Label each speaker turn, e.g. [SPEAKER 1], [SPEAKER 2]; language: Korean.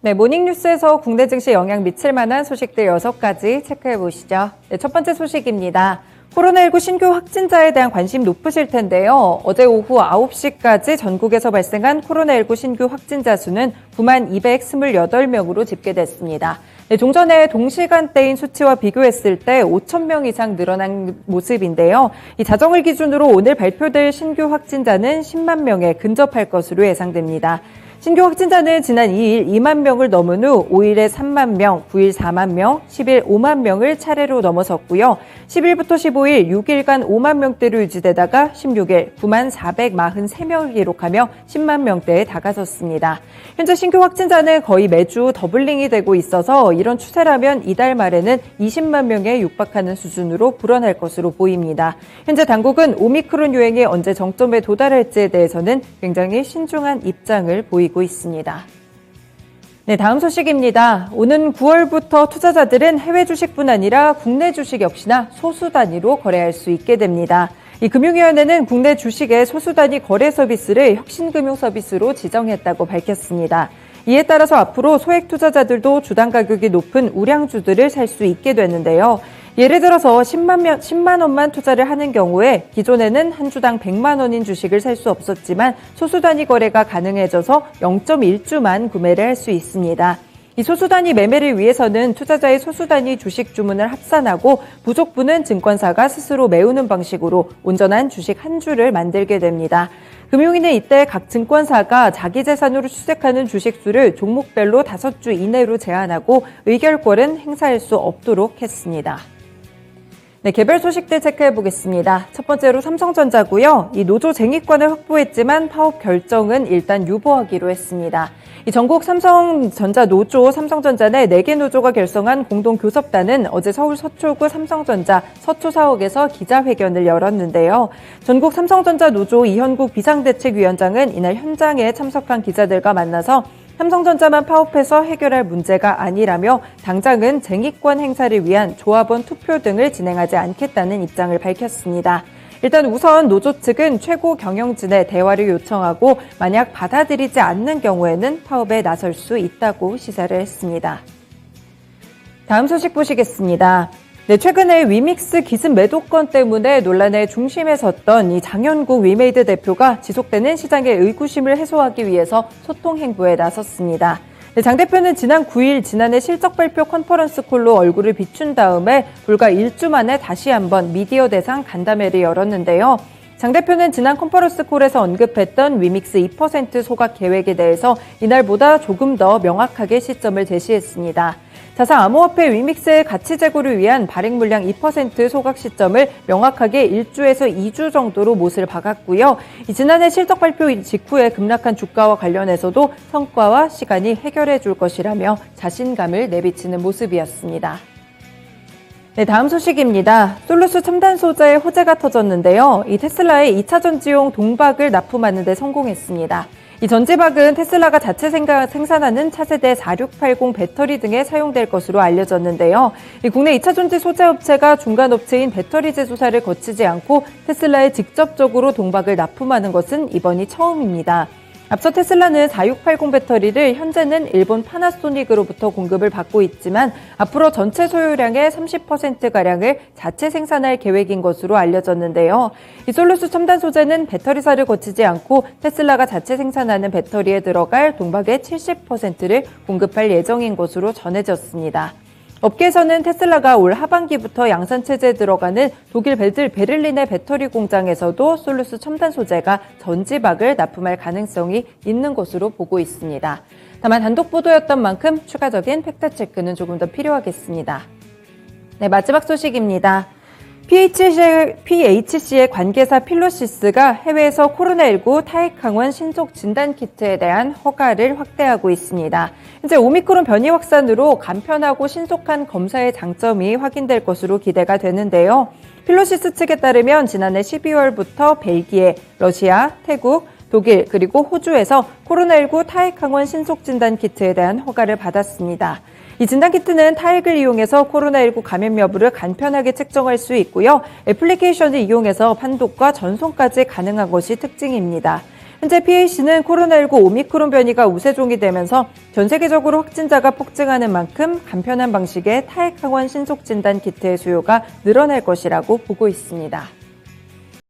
[SPEAKER 1] 네, 모닝뉴스에서 국내 증시에 영향 미칠 만한 소식들 6가지 체크해 보시죠. 네, 첫 번째 소식입니다. 코로나19 신규 확진자에 대한 관심 높으실 텐데요. 어제 오후 9시까지 전국에서 발생한 코로나19 신규 확진자 수는 9만 228명으로 집계됐습니다. 네, 종전의 동시간대인 수치와 비교했을 때 5천 명 이상 늘어난 모습인데요. 이 자정을 기준으로 오늘 발표될 신규 확진자는 10만 명에 근접할 것으로 예상됩니다. 신규 확진자는 지난 2일 2만 명을 넘은 후 5일에 3만 명, 9일 4만 명, 10일 5만 명을 차례로 넘어섰고요. 10일부터 15일 6일간 5만 명대로 유지되다가 16일 9만 443명을 기록하며 10만 명대에 다가섰습니다. 현재 신규 확진자는 거의 매주 더블링이 되고 있어서 이런 추세라면 이달 말에는 20만 명에 육박하는 수준으로 불어날 것으로 보입니다. 현재 당국은 오미크론 유행이 언제 정점에 도달할지에 대해서는 굉장히 신중한 입장을 보이고 있습니다. 네, 다음 소식입니다. 오는 9월부터 투자자들은 해외 주식뿐 아니라 국내 주식 역시나 소수 단위로 거래할 수 있게 됩니다. 이 금융위원회는 국내 주식의 소수 단위 거래 서비스를 혁신금융 서비스로 지정했다고 밝혔습니다. 이에 따라서 앞으로 소액 투자자들도 주당 가격이 높은 우량주들을 살 수 있게 되는데요. 예를 들어서 10만 원만 투자를 하는 경우에 기존에는 한 주당 100만 원인 주식을 살 수 없었지만 소수 단위 거래가 가능해져서 0.1주만 구매를 할 수 있습니다. 이 소수 단위 매매를 위해서는 투자자의 소수 단위 주식 주문을 합산하고 부족분은 증권사가 스스로 메우는 방식으로 온전한 주식 한 주를 만들게 됩니다. 금융위는 이때 각 증권사가 자기 재산으로 취득하는 주식 수를 종목별로 5주 이내로 제한하고 의결권은 행사할 수 없도록 했습니다. 네, 개별 소식들 체크해 보겠습니다. 첫 번째로 삼성전자고요. 이 노조 쟁의권을 확보했지만 파업 결정은 일단 유보하기로 했습니다. 이 전국 삼성전자 노조, 삼성전자 내 4개 노조가 결성한 공동교섭단은 어제 서울 서초구 삼성전자 서초사옥에서 기자회견을 열었는데요. 전국 삼성전자 노조 이현국 비상대책위원장은 이날 현장에 참석한 기자들과 만나서 삼성전자만 파업해서 해결할 문제가 아니라며 당장은 쟁의권 행사를 위한 조합원 투표 등을 진행하지 않겠다는 입장을 밝혔습니다. 일단 우선 노조 측은 최고 경영진에 대화를 요청하고 만약 받아들이지 않는 경우에는 파업에 나설 수 있다고 시사를 했습니다. 다음 소식 보시겠습니다. 네, 최근에 위믹스 기습 매도건 때문에 논란의 중심에 섰던 이 장현국 위메이드 대표가 지속되는 시장의 의구심을 해소하기 위해서 소통 행보에 나섰습니다. 네, 장 대표는 지난 9일 지난해 실적 발표 컨퍼런스 콜로 얼굴을 비춘 다음에 불과 1주 만에 다시 한번 미디어 대상 간담회를 열었는데요. 장 대표는 지난 컨퍼런스 콜에서 언급했던 위믹스 2% 소각 계획에 대해서 이날보다 조금 더 명확하게 시점을 제시했습니다. 자사 암호화폐 위믹스의 가치 제고를 위한 발행 물량 2% 소각 시점을 명확하게 1주에서 2주 정도로 못을 박았고요. 지난해 실적 발표 직후에 급락한 주가와 관련해서도 성과와 시간이 해결해 줄 것이라며 자신감을 내비치는 모습이었습니다. 네, 다음 소식입니다. 솔루스 첨단 소재의 호재가 터졌는데요. 이 테슬라의 2차 전지용 동박을 납품하는 데 성공했습니다. 이 전지박은 테슬라가 자체 생산하는 차세대 4680 배터리 등에 사용될 것으로 알려졌는데요. 이 국내 2차 전지 소재 업체가 중간 업체인 배터리 제조사를 거치지 않고 테슬라에 직접적으로 동박을 납품하는 것은 이번이 처음입니다. 앞서 테슬라는 4680 배터리를 현재는 일본 파나소닉으로부터 공급을 받고 있지만 앞으로 전체 소요량의 30%가량을 자체 생산할 계획인 것으로 알려졌는데요. 이 솔루스 첨단 소재는 배터리사를 거치지 않고 테슬라가 자체 생산하는 배터리에 들어갈 동박의 70%를 공급할 예정인 것으로 전해졌습니다. 업계에서는 테슬라가 올 하반기부터 양산체제에 들어가는 독일 베를린의 배터리 공장에서도 솔루스 첨단 소재가 전지박을 납품할 가능성이 있는 것으로 보고 있습니다. 다만 단독 보도였던 만큼 추가적인 팩트체크는 조금 더 필요하겠습니다. 네, 마지막 소식입니다. PHC의 관계사 필로시스가 해외에서 코로나19 타액 항원 신속 진단 키트에 대한 허가를 확대하고 있습니다. 현재 오미크론 변이 확산으로 간편하고 신속한 검사의 장점이 확인될 것으로 기대가 되는데요. 필로시스 측에 따르면 지난해 12월부터 벨기에, 러시아, 태국, 독일 그리고 호주에서 코로나19 타액 항원 신속 진단 키트에 대한 허가를 받았습니다. 이 진단키트는 타액을 이용해서 코로나19 감염 여부를 간편하게 측정할 수 있고요. 애플리케이션을 이용해서 판독과 전송까지 가능한 것이 특징입니다. 현재 PAC는 코로나19 오미크론 변이가 우세종이 되면서 전 세계적으로 확진자가 폭증하는 만큼 간편한 방식의 타액항원 신속진단 키트의 수요가 늘어날 것이라고 보고 있습니다.